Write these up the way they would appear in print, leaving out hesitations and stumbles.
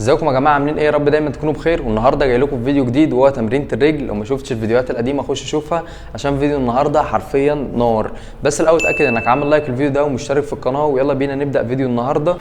ازيكم يا جماعه، عاملين ايه؟ يا رب دايما تكونوا بخير. والنهارده جاي لكم في فيديو جديد وهو تمرينة الرجل. لو ما شفتش الفيديوهات القديمه خش شوفها عشان فيديو النهارده حرفيا نار. بس الاول اتاكد انك عامل لايك للفيديو ده ومشترك في القناه، ويلا بينا نبدا فيديو النهارده.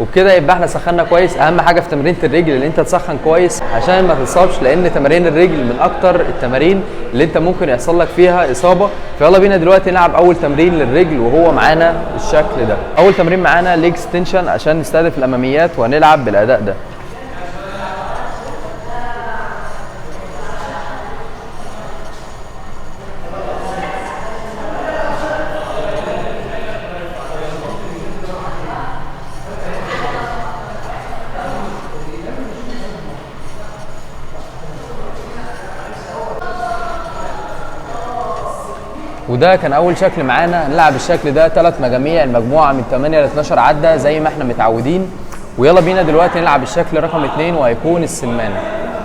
وبكده يبقى احنا سخنا كويس. اهم حاجه في تمرينة الرجل ان انت تسخن كويس عشان ما تتصابش، لان تمارين الرجل من اكتر التمارين اللي انت ممكن يحصل لك فيها اصابه. فيلا بينا دلوقتي نلعب اول تمرين للرجل وهو معانا الشكل ده. اول تمرين معانا ليج ستنشن عشان نستهدف الاماميات وهنلعب بالاداء ده. وده كان اول شكل معانا. هنلعب الشكل ده 3 مجاميع، المجموعه من 8 ل 12 عده زي ما احنا متعودين. ويلا بينا دلوقتي نلعب الشكل رقم 2 وهيكون السمانه.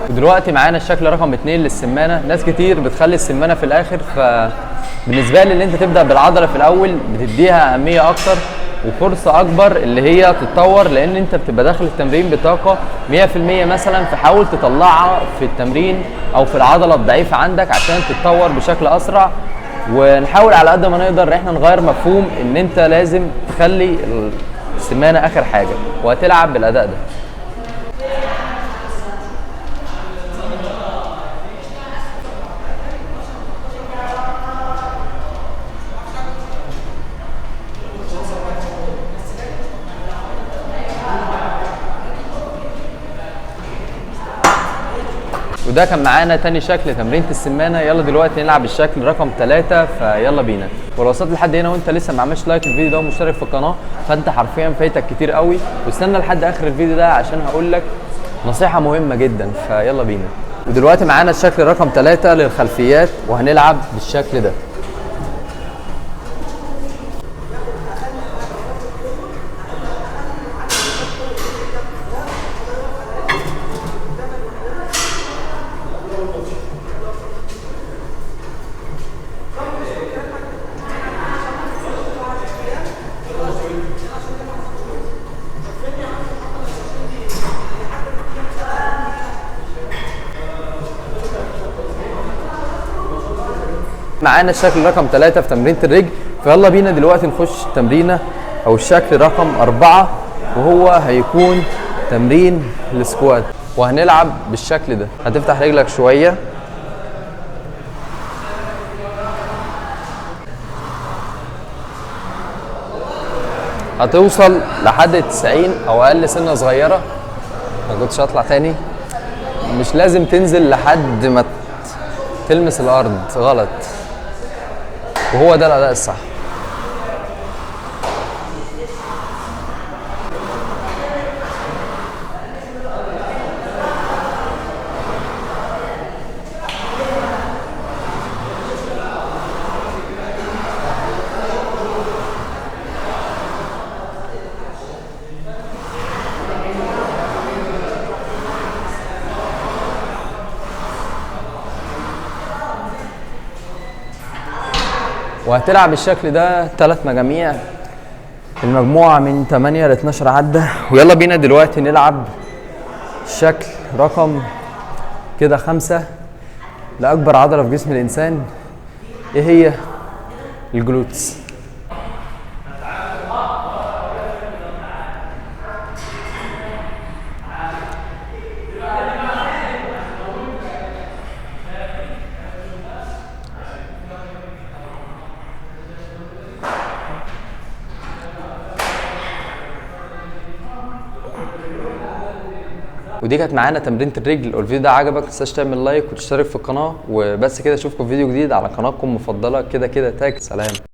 ودلوقتي معانا الشكل رقم 2 للسمانه. ناس كتير بتخلي السمانه في الاخر، فبالنسبه لي اللي انت تبدا بالعضله في الاول بتديها اهميه اكتر وفرصه اكبر اللي هي تتطور، لان انت بتبقى داخل التمرين بطاقه 100% مثلا، فحاول تطلعها في التمرين او في العضله الضعيفه عندك عشان تتطور بشكل اسرع. ونحاول على قد ما نقدر ان احنا نغير مفهوم ان انت لازم تخلي السمانه اخر حاجه وهتلعب بالاداء ده. وده كان معانا تاني شكل تمرينة السمانة. يلا دلوقتي نلعب الشكل رقم 3. فيلا بينا. ولو وصلت لحد هنا وانت لسه ما عملتش لايك للفيديو ده ومشترك في القناة فانت حرفيا فايتك كتير قوي، واستنى لحد اخر الفيديو ده عشان هقول لك نصيحة مهمة جدا. فيلا بينا. ودلوقتي معانا الشكل رقم 3 للخلفيات وهنلعب بالشكل ده. معانا الشكل رقم 3 في تمرينة الرجل. فيلا بينا دلوقتي نخش التمرينة او الشكل رقم 4 وهو هيكون تمرين السكوات. وهنلعب بالشكل ده. هتفتح رجلك شوية، هتوصل لحد 90 او اقل سنة صغيرة. ما كنتش هطلع تاني. مش لازم تنزل لحد ما تلمس الارض، غلط. وهو ده الاداء الصح. وهتلعب بالشكل ده 3 مجاميع، المجموعة من 8 ل 12 عدة. ويلا بينا دلوقتي نلعب الشكل رقم كده 5 لأكبر عضلة في جسم الإنسان. إيه هي؟ الجلوتس. ودي كانت معانا تمرينة الرجل. لو الفيديو ده عجبك متنساش تعمل لايك وتشترك في القناه، وبس كده اشوفكم في فيديو جديد على قناتكم المفضله كده كده تاج. سلام.